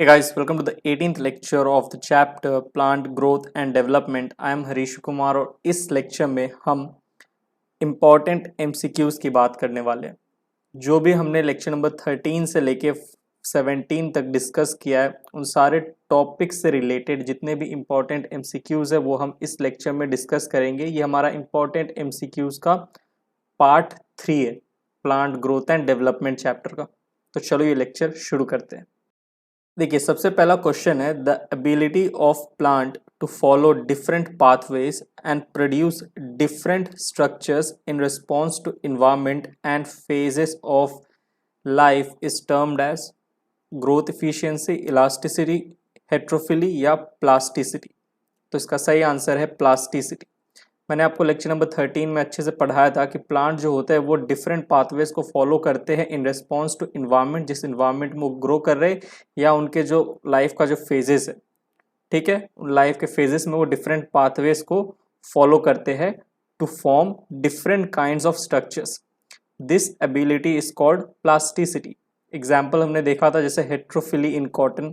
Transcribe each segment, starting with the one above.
Hey guys, welcome to the 18th lecture of the chapter Plant Growth and Development. I am Harish Kumar और इस lecture में हम important MCQs की बात करने वाले हैं। जो भी हमने लेक्चर नंबर 13 से लेके 17 तक डिस्कस किया है उन सारे टॉपिक से रिलेटेड जितने भी इम्पॉर्टेंट MCQs है वो हम इस लेक्चर में डिस्कस करेंगे। ये हमारा इम्पॉर्टेंट MCQs का पार्ट 3 है, plant growth and development chapter का। तो चलो ये लेक्चर शुरू करते हैं। देखिए सबसे पहला क्वेश्चन है the ability of plant to follow different pathways and produce different structures in response to environment and phases of life is termed as growth efficiency, elasticity, heterophylly या प्लास्टिसिटी। तो इसका सही आंसर है प्लास्टिसिटी। मैंने आपको lecture number 13 में अच्छे से पढ़ाया था कि प्लांट जो होता है वो डिफरेंट पाथवेज को फॉलो करते हैं इन रिस्पॉन्स टू इन्वायरमेंट, जिस इन्वायरमेंट में वो ग्रो कर रहे या उनके जो लाइफ का जो फेजेस है, ठीक है, उन लाइफ के फेजेस में वो डिफरेंट पाथवेज को फॉलो करते हैं to form different kinds of structures. This ability is called plasticity. Example हमने देखा था जैसे हेट्रोफिली इन कॉटन,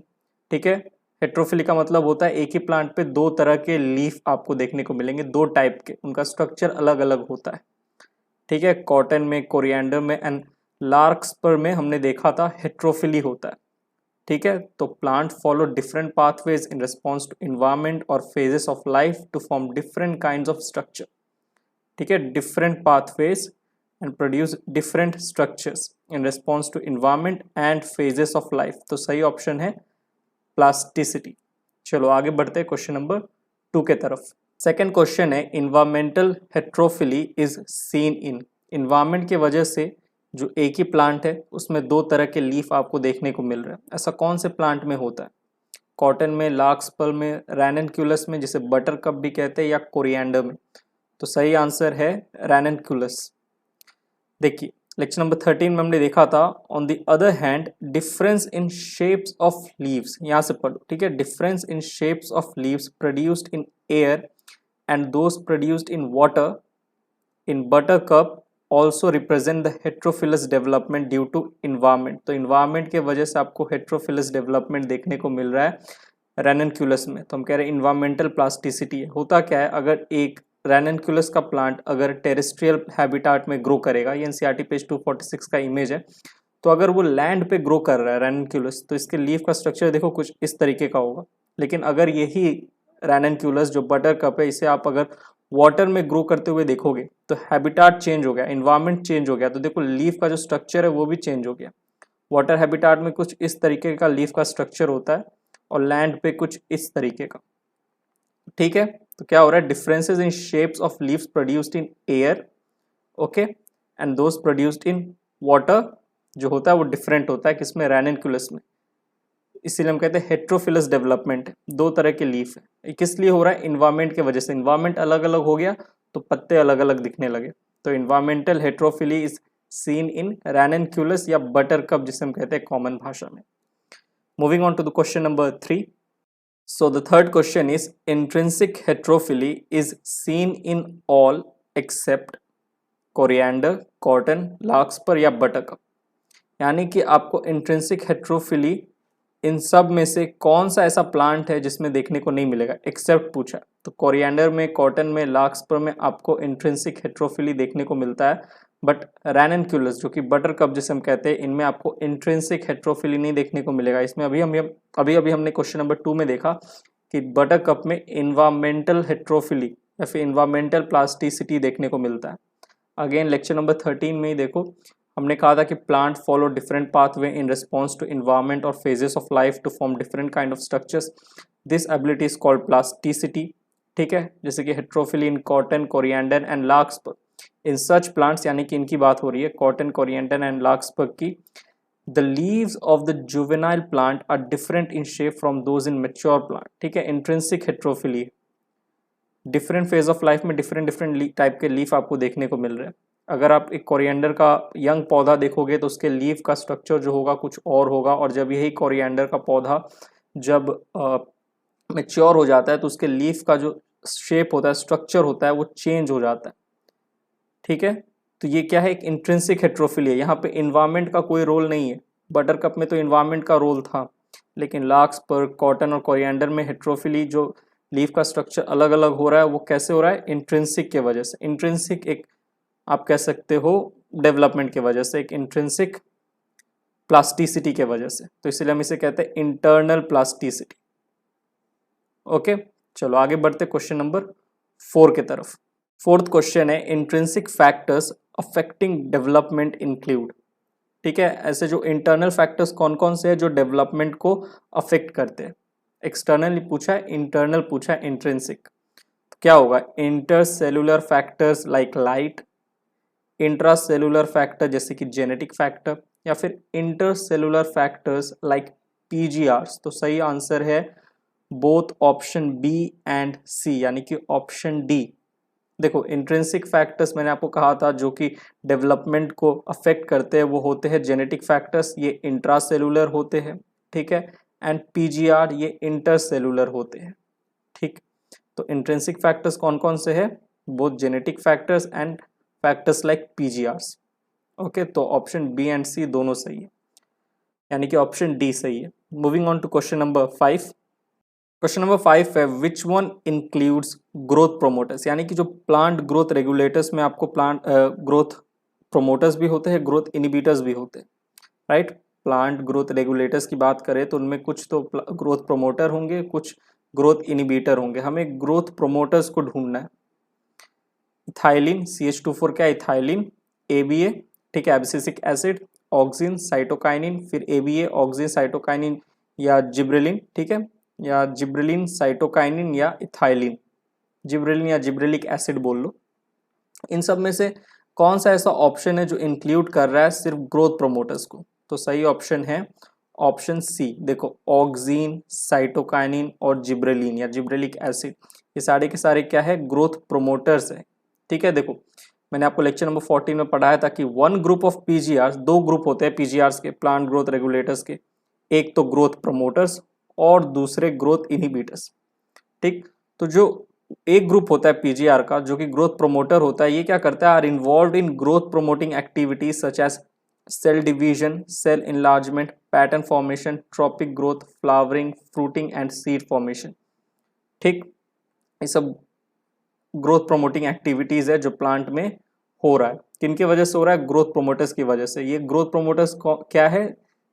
ठीक है। हेट्रोफिली का मतलब होता है एक ही प्लांट पे दो तरह के लीफ आपको देखने को मिलेंगे, दो टाइप के, उनका स्ट्रक्चर अलग अलग होता है, ठीक है। कॉटन में, कोरिएंडर में एंड लार्कस्पर में हमने देखा था हेट्रोफिली होता है, ठीक है। तो plant follow different pathways in response to environment और phases of life to form different kinds of structure, ठीक है। Different pathways and produce different structures in response to environment and phases of life. तो सही option है plasticity. चलो आगे बढ़ते हैं क्वेश्चन नंबर 2 के तरफ। सेकंड क्वेश्चन है environmental heterophylly is seen in. Environment की वजह से जो एक ही प्लांट है उसमें दो तरह के लीफ आपको देखने को मिल रहा है। ऐसा कौन से प्लांट में होता है? कॉटन में, लार्कस्पर में, रैननक्यूलस में जिसे बटर कप भी कहते हैं, या कोरिएंडर में। तो सही आंसर है रैननक्यूलस। देखिए लेक्चर नंबर 13 में हमने देखा था on the other hand difference in shapes of leaves, यहाँ से पढ़ो, ठीक है। Difference in shapes of leaves produced in air and those produced in water in buttercup also represent the heterophyllous development due to environment. तो environment के वजह से आपको हेट्रोफिलस डेवलपमेंट देखने को मिल रहा है रैननक्यूलस में। तो हम कह रहे हैं इन्वायरमेंटल प्लास्टिसिटी है। होता क्या है, अगर एक रैननक्यूलस का प्लांट अगर टेरेस्ट्रियल हैबिटाट में ग्रो करेगा, ये एनसीईआरटी पेज 246 का इमेज है, तो अगर वो लैंड पे ग्रो कर रहा है रैननक्यूलस, तो इसके लीफ का स्ट्रक्चर देखो कुछ इस तरीके का होगा। लेकिन अगर यही रैननक्यूलस जो बटर कप है, इसे आप अगर वाटर में ग्रो करते हुए देखोगे तो हैबिटाट चेंज हो गया, इन्वायरमेंट चेंज हो गया, तो देखो लीफ का जो स्ट्रक्चर है वो भी चेंज हो गया। वाटर हैबिटाट में कुछ इस तरीके का लीफ का स्ट्रक्चर होता है और लैंड पे कुछ इस तरीके का, ठीक है। तो क्या हो रहा है, differences in shapes of leaves produced in air, okay, and those produced in water जो होता है वो डिफरेंट होता है, किसमें? रैननक्यूलस में। इसीलिए हम कहते हैं हेट्रोफिलस डेवलपमेंट, दो तरह के लीफ है। किस लिए हो रहा है? इन्वायरमेंट की वजह से। इन्वायरमेंट अलग अलग हो गया तो पत्ते अलग अलग दिखने लगे। तो environmental heterophylly is seen in ranunculus या बटर कप, जिसे हम कहते हैं कॉमन भाषा में। Moving on to the question number 3. So the third question is intrinsic heterophily is seen in all except coriander, cotton, larkspur या बटरकप। यानी कि आपको इंट्रिंसिक हेट्रोफिली इन सब में से कौन सा ऐसा प्लांट है जिसमें देखने को नहीं मिलेगा, एक्सेप्ट पूछा। तो कोरिएंडर में, कॉटन में, लार्कस्पर में आपको इंट्रिंसिक हेट्रोफिली देखने को मिलता है, बट रैननक्यूलस जो कि बटरकप जिसे हम कहते हैं, इनमें आपको इंट्रिंसिक हेट्रोफिली नहीं देखने को मिलेगा। इसमें अभी हमने क्वेश्चन नंबर 2 में देखा कि बटरकप में इन्वायरमेंटल हेट्रोफिली या फिर इन्वायरमेंटल प्लास्टिसिटी देखने को मिलता है। अगेन लेक्चर नंबर 13 में ही देखो हमने कहा था कि plant follow different pathway in response to environment और phases of life to form different kind of structures. This ability is called plasticity, ठीक है। जैसे कि heterophylly in cotton, coriander and larkspur. In such plants, यानी कि इनकी बात हो रही है कॉटन, कोरिएंडर एंड लार्कस्पर की, the leaves of the juvenile plant are different in shape from those in mature plant, ठीक है। Intrinsic heterophylly, different phase of life में डिफरेंट टाइप के लीफ आपको देखने को मिल रहे हैं। अगर आप एक कोरिएंडर का यंग पौधा देखोगे तो उसके लीफ का स्ट्रक्चर जो होगा कुछ और होगा, और जब यही कोरिएंडर का पौधा जब मैच्योर हो जाता है तो उसके लीफ का जो शेप होता है, स्ट्रक्चर होता है, वो चेंज हो जाता है, ठीक है। तो ये क्या है, एक इंट्रिंसिक हेट्रोफिली है। यहाँ पे इन्वायरमेंट का कोई रोल नहीं है। बटरकप में तो इन्वायरमेंट का रोल था, लेकिन लार्कस्पर, कॉटन और कोरिएंडर में हेट्रोफिली जो लीफ का स्ट्रक्चर अलग अलग हो रहा है वो कैसे हो रहा है? इंट्रिंसिक के वजह से। इंट्रिंसिक एक आप कह सकते हो डेवलपमेंट के वजह से, एक इंट्रिंसिक प्लास्टिसिटी के वजह से, तो इसलिए हम इसे कहते हैं इंटरनल प्लास्टिसिटी। ओके, चलो आगे बढ़ते क्वेश्चन नंबर 4 के तरफ। फोर्थ क्वेश्चन है intrinsic factors affecting development include. ठीक है, ऐसे जो इंटरनल फैक्टर्स कौन कौन से हैं जो डेवलपमेंट को अफेक्ट करते हैं? एक्सटर्नल पूछा है, इंटरनल पूछा है, इंट्रिंसिक। तो क्या होगा? Intercellular factors like light, intracellular factor जैसे कि जेनेटिक फैक्टर, या फिर इंटरसेलुलर फैक्टर्स लाइक पीजीआरस। तो सही आंसर है बोथ ऑप्शन बी एंड सी, यानी कि ऑप्शन डी। देखो, इंट्रिंसिक फैक्टर्स मैंने आपको कहा था जो कि डेवलपमेंट को अफेक्ट करते हैं, वो होते हैं जेनेटिक फैक्टर्स, ये इंट्रासेलुलर होते हैं। ठीक है, एंड पीजीआर ये इंटरसेलुलर होते हैं। ठीक, तो इंट्रिंसिक फैक्टर्स कौन कौन से हैं? Both genetic factors and factors like PGRs. Okay, तो ऑप्शन बी एंड सी दोनों सही है, यानी कि ऑप्शन डी सही है। Moving on to question number 5। Question number 5 है which one includes growth promoters, यानी कि जो प्लांट ग्रोथ रेगुलेटर्स में आपको प्लांट ग्रोथ प्रोमोटर्स भी होते हैं, ग्रोथ इनिबिटर्स भी होते हैं, राइट। प्लांट ग्रोथ रेगुलेटर्स की बात करें तो उनमें कुछ तो ग्रोथ प्रोमोटर होंगे, कुछ ग्रोथ इनिबिटर होंगे। हमें ग्रोथ प्रोमोटर्स को ढूंढना है। इथाइलिन, CH2 क्या है? इथाइलिन, ABA, ठीक है, एब्सिसिक एसिड, ऑक्सिन, साइटोकाइनिन, फिर ABA, ऑक्सिन, साइटोकाइनिन या जिब्रेलिन, ठीक है, या जिब्रेलिन, साइटोकाइनिन या इथाइलिन, जिब्रेलिन या जिब्रेलिक एसिड बोल लो। इन सब में से कौन सा ऐसा ऑप्शन है जो इंक्लूड कर रहा है सिर्फ ग्रोथ प्रोमोटर्स को? तो सही ऑप्शन है ऑप्शन सी। देखो, ऑक्सिन, साइटोकाइनिन और जिब्रेलिन या जिब्रेलिक एसिड, ये सारे के सारे क्या है? ग्रोथ प्रोमोटर्स है। ठीक है, देखो मैंने आपको लेक्चर नंबर 14 में पढ़ाया था कि वन ग्रुप ऑफ पीजीआर, दो ग्रुप होते हैं पीजीआर्स के, प्लांट ग्रोथ रेगुलेटर्स के, एक तो ग्रोथ प्रोमोटर्स और दूसरे ग्रोथ इनहिबिटर्स। ठीक, तो जो एक ग्रुप होता है पीजीआर का जो कि ग्रोथ प्रोमोटर होता है, ये क्या करता है? Are involve in growth promoting activities such as cell division, cell enlargement, pattern formation, tropic growth, flowering, fruiting and seed formation. ठीक, ये सब ग्रोथ प्रोमोटिंग एक्टिविटीज है जो प्लांट में हो रहा है। किनकी वजह से हो रहा है? ग्रोथ प्रोमोटर्स की वजह से। ये ग्रोथ प्रोमोटर्स क्या है?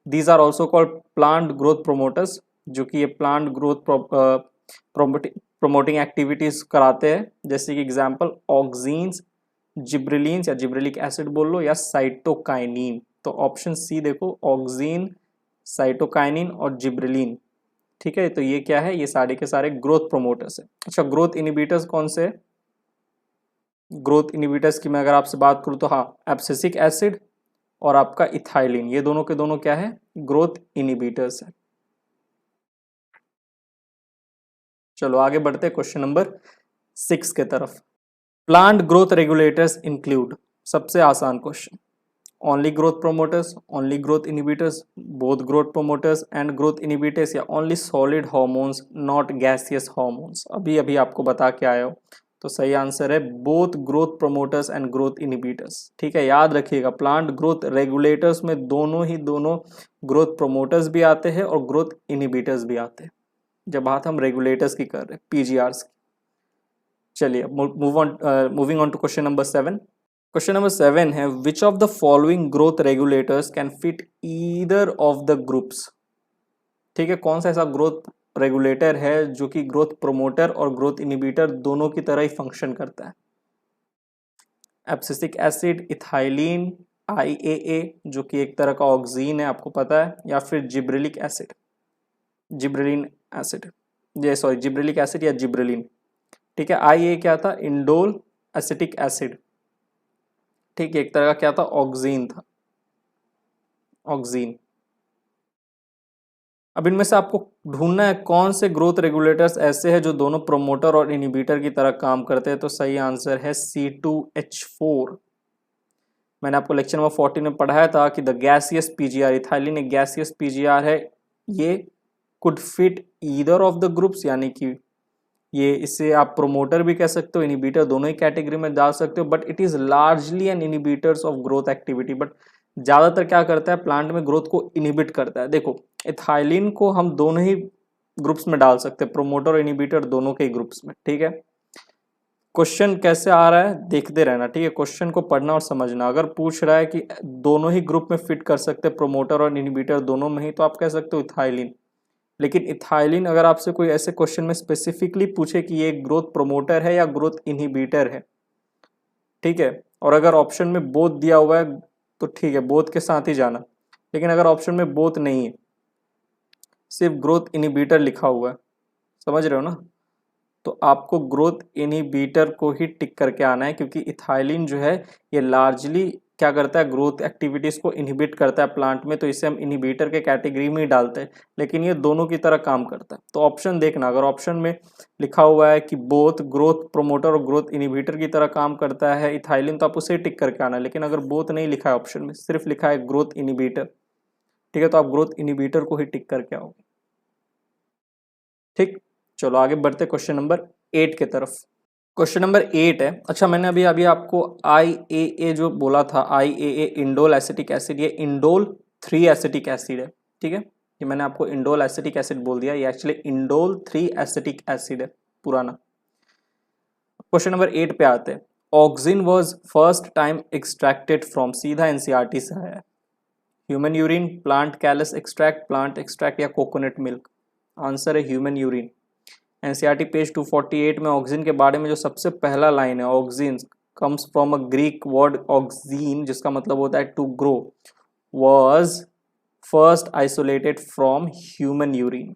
These are also called plant growth promoters, जो कि ये प्लांट ग्रोथ प्रोमोटिंग एक्टिविटीज कराते हैं। जैसे कि एग्जांपल ऑक्सीन्स, जिब्रेलिन्स या जिब्रेलिक एसिड बोल लो, या साइटोकाइनिन। तो ऑप्शन सी देखो, ऑक्सीन, साइटोकाइनिन और जिब्रेलिन। ठीक है, तो ये क्या है? ये सारे के सारे ग्रोथ प्रोमोटर्स है। अच्छा, ग्रोथ इनहिबिटर्स कौन से? ग्रोथ इनहिबिटर्स की मैं अगर आपसे बात करूं तो हाँ, एब्सिसिक एसिड और आपका इथाइलिन, ये दोनों के दोनों क्या है? ग्रोथ इनहिबिटर्स है। चलो आगे बढ़ते हैं क्वेश्चन नंबर 6 के तरफ। प्लांट ग्रोथ रेगुलेटर्स इंक्लूड, सबसे आसान question, only growth promoters, only growth inhibitors, both growth promoters and growth inhibitors, या only solid hormones not gaseous hormones. अभी अभी आपको बता के आया हो, तो सही आंसर है both growth promoters and growth inhibitors. ठीक है, याद रखिएगा प्लांट ग्रोथ रेगुलेटर्स में दोनों ग्रोथ प्रोमोटर्स भी आते हैं और ग्रोथ इनहिबिटर्स भी आते हैं, जब बात हम रेगुलेटर्स की कर रहे हैं, पीजीआरस की। चलिए moving on to question number 7। Question number 7 है which of the following growth regulators can fit either of the groups. ठीक है, कौन सा ऐसा ग्रोथ रेगुलेटर है जो कि ग्रोथ प्रोमोटर और ग्रोथ इनहिबिटर दोनों की तरह ही फंक्शन करता है? एब्सिसिक एसिड, इथाइलिन, IAA जो कि एक तरह का ऑक्सीन है आपको पता है, या फिर जिब्रेलिक एसिड, जिब्रेलिन एसिड, ये सॉरी जिब्रेलिक एसिड या जिब्रेलिन। ठीक है, IAA क्या था? Indole acetic acid. ठीक है, एक तरह का क्या था? ऑक्सीन था, ऑक्सीन। अब इनमें से आपको ढूंढना है कौन से ग्रोथ रेगुलेटर्स ऐसे हैं जो दोनों प्रोमोटर और इनहिबिटर की तरह काम करते हैं। तो सही आंसर है C2H4। मैंने आपको लेक्चर नंबर 14 में पढ़ाया था कि द गैसियस पीजीआर, इथाइलिन एक गैसियस पीजीआर है, ये could fit either of the groups, यानी कि ये इसे आप प्रोमोटर भी कह सकते हो, इनहिबिटर, दोनों ही कैटेगरी में डाल सकते हो, but it is largely an inhibitors of growth activity. But ज़्यादातर क्या करता है, प्लांट में ग्रोथ को इनहिबिट करता है। देखो इथाइलिन को हम दोनों ही ग्रुप्स में डाल सकते हैं, प्रोमोटर और इनहिबिटर दोनों के ग्रुप्स में, ठीक है। क्वेश्चन कैसे आ रहा है देखते रहना, ठीक है, क्वेश्चन को पढ़ना और समझना। अगर पूछ रहा है कि दोनों ही ग्रुप में फिट कर सकते हैं, प्रोमोटर और इनहिबिटर दोनों में ही, तो आप कह सकते हो इथाइलिन। लेकिन इथाइलिन अगर आपसे कोई ऐसे क्वेश्चन में स्पेसिफिकली पूछे कि ये ग्रोथ प्रोमोटर है या ग्रोथ इनहिबिटर है, ठीक है, और अगर ऑप्शन में बोथ दिया हुआ है तो ठीक है, बोथ के साथ ही जाना। लेकिन अगर ऑप्शन में बोथ नहीं है, सिर्फ ग्रोथ इनहिबिटर लिखा हुआ है, समझ रहे हो ना, तो आपको ग्रोथ इनहिबिटर को ही टिक करके आना है, क्योंकि इथाइलिन जो है ये लार्जली क्या करता है, ग्रोथ एक्टिविटीज को इनहिबिट करता है प्लांट में, तो इसे हम इनहिबिटर के कैटेगरी में ही डालते हैं। लेकिन ये दोनों की तरह काम करता है। तो ऑप्शन देखना, अगर ऑप्शन में लिखा हुआ है कि बोथ ग्रोथ प्रोमोटर और ग्रोथ इनहिबिटर की तरह काम करता है इथाइलिन, तो आप उसे टिक करके आना। लेकिन अगर बोथ नहीं लिखा है ऑप्शन में, सिर्फ लिखा है ग्रोथ इनहिबिटर, ठीक है, तो आप ग्रोथ इनहिबिटर को ही टिक करके आओगे। ठीक, चलो आगे बढ़ते क्वेश्चन नंबर 8 के तरफ। क्वेश्चन नंबर 8 है, अच्छा मैंने अभी अभी आपको IAA जो बोला था, IAA इंडोल एसिटिक एसिड, ये इंडोल 3 एसिटिक एसिड है, ठीक है, ये मैंने आपको इंडोल एसिटिक एसिड बोल दिया, ये एक्चुअली इंडोल 3 एसिटिक एसिड है पुराना। क्वेश्चन नंबर 8 पे आते हैं। Auxin was first time extracted from, सीधा एनसीईआरटी से आया है। Human urine, plant callus extract या कोकोनट मिल्क। आंसर है ह्यूमन यूरिन। एनसीईआरटी पेज 248 में ऑक्सिन के बारे में जो सबसे पहला लाइन है, auxin comes from a Greek word auxein, जिसका मतलब होता है to grow, was first isolated from human urine.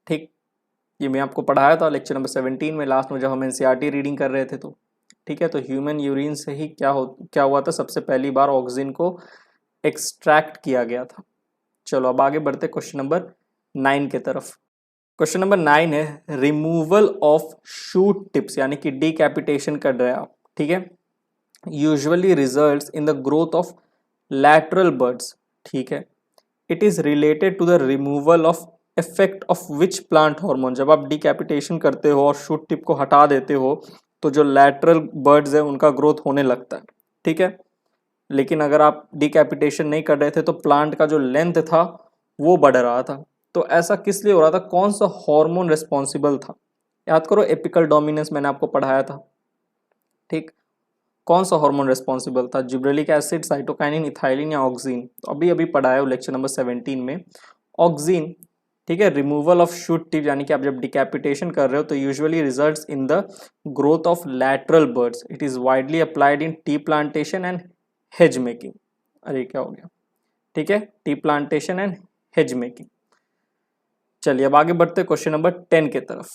ठीक, ये मैं आपको पढ़ाया था लेक्चर नंबर 17 में, लास्ट में जब हम एनसीईआरटी रीडिंग कर रहे थे। तो ठीक है, तो ह्यूमन यूरिन से ही क्या हुआ था, सबसे पहली बार ऑक्सिन को एक्सट्रैक्ट किया गया था। चलो अब आगे बढ़ते क्वेश्चन नंबर 9 के तरफ। क्वेश्चन नंबर 9 है, रिमूवल ऑफ शूट टिप्स, यानी कि डिकैपिटेशन कर रहे हैं आप, ठीक है, usually results in the growth of lateral birds, ठीक है, it is related to the removal of effect of which plant hormone. जब आप डिकैपिटेशन करते हो और शूट टिप को हटा देते हो, तो जो लैटरल बर्ड्स है उनका ग्रोथ होने लगता है, ठीक है। लेकिन अगर आप डिकैपिटेशन नहीं कर रहे थे तो प्लांट का जो लेंथ था वो बढ़ रहा था। तो ऐसा किस लिए हो रहा था, कौन सा हार्मोन रिस्पॉन्सिबल था? याद करो, एपिकल डोमिनेंस मैंने आपको पढ़ाया था, ठीक, कौन सा हार्मोन रिस्पॉन्सिबल था, जिब्रेलिक एसिड, साइटोकाइनिन, इथाइलिन या ऑक्सिन? तो अभी अभी पढ़ाया हो लेक्चर नंबर 17 में, ऑक्सिन, ठीक है। रिमूवल ऑफ शूट टिप, यानी कि आप जब डिकैपिटेशन कर रहे हो तो usually results in the growth of lateral birds, it is widely applied in tea plantation and hedge making. अरे क्या हो गया, ठीक है, tea plantation and hedge making. चलिए अब आगे बढ़ते क्वेश्चन नंबर 10 के तरफ।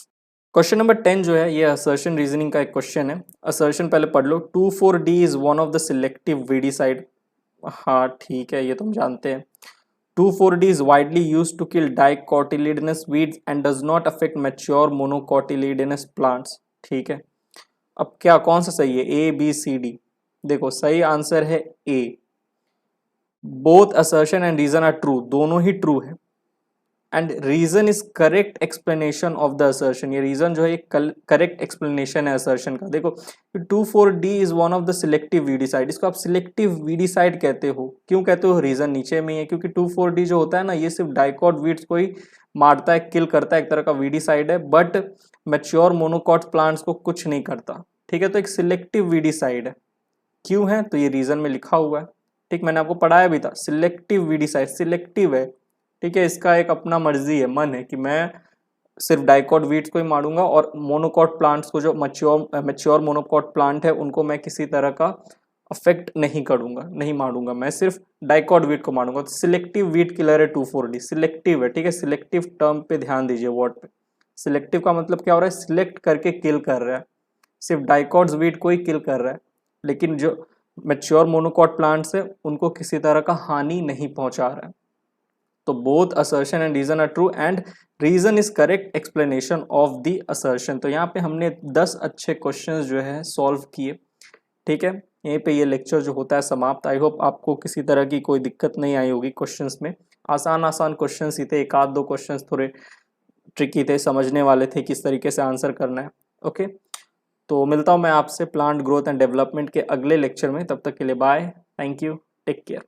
क्वेश्चन नंबर 10 जो है ये असर्शन रीजनिंग का एक क्वेश्चन है। असर्शन पहले पढ़ लो, 2,4-D is one of the selective weedicide. हाँ ठीक है, ये तुम जानते हैं। 2,4-D is widely used to kill dicotyledonous weeds and does not affect mature monocotyledonous plants, ठीक है। अब क्या कौन सा सही है, A, B, C, D? देखो सही आंसर है A। Both assertion and reason are true, दोनों ही ट्रू है, and reason is correct explanation of the assertion. ये रीजन जो है ये करेक्ट एक्सप्लेनेशन है असर्शन का। देखो 2,4-D is one of the selective weedicide, इसको आप सिलेक्टिव वीडिसाइड कहते हो। क्यों कहते हो, रीजन नीचे में ही है, क्योंकि 2,4-D जो होता है ना, ये सिर्फ डाइकॉट वीड्स को ही मारता है, किल करता है, एक तरह का वीडिसाइड है, बट मैच्योर मोनोकॉट प्लांट्स को कुछ नहीं करता, ठीक है। तो एक सिलेक्टिव वीडिसाइड है। क्यों है, तो ये रीजन में लिखा हुआ है, ठीक, मैंने आपको पढ़ाया भी था। सिलेक्टिव वीडिसाइड सिलेक्टिव है, ठीक है, इसका एक अपना मर्जी है, मन है कि मैं सिर्फ डाइकॉट वीड्स को ही मारूंगा और मोनोकॉट प्लांट्स को, जो मैच्योर मोनोकॉट प्लांट है, उनको मैं किसी तरह का अफेक्ट नहीं करूंगा, नहीं मारूंगा, मैं सिर्फ डाइकॉट वीड को मारूंगा। तो सिलेक्टिव वीड किलर है 2,4-D, सिलेक्टिव है, ठीक है। सिलेक्टिव टर्म पे ध्यान दीजिए, वर्ड पे। सिलेक्टिव का मतलब क्या हो रहा है, सिलेक्ट करके किल कर रहा है, सिर्फ डाइकॉट्स वीड को ही किल कर रहा है, लेकिन जो मैच्योर मोनोकॉट प्लांट्स है उनको किसी तरह का हानि नहीं पहुंचा रहा है। तो both assertion and reason are true and reason is correct explanation of the assertion. तो यहाँ पे हमने 10 अच्छे क्वेश्चंस जो है सॉल्व किए, ठीक है। यहीं पे ये लेक्चर जो होता है समाप्त। आई होप आपको किसी तरह की कोई दिक्कत नहीं आई होगी क्वेश्चंस में। आसान आसान क्वेश्चंस ही थे, एक आध दो क्वेश्चंस थोड़े ट्रिकी थे, समझने वाले थे किस तरीके से आंसर करना है। ओके, तो मिलता हूँ मैं आपसे प्लांट ग्रोथ एंड डेवलपमेंट के अगले लेक्चर में। तब तक के लिए bye, thank you. Take care.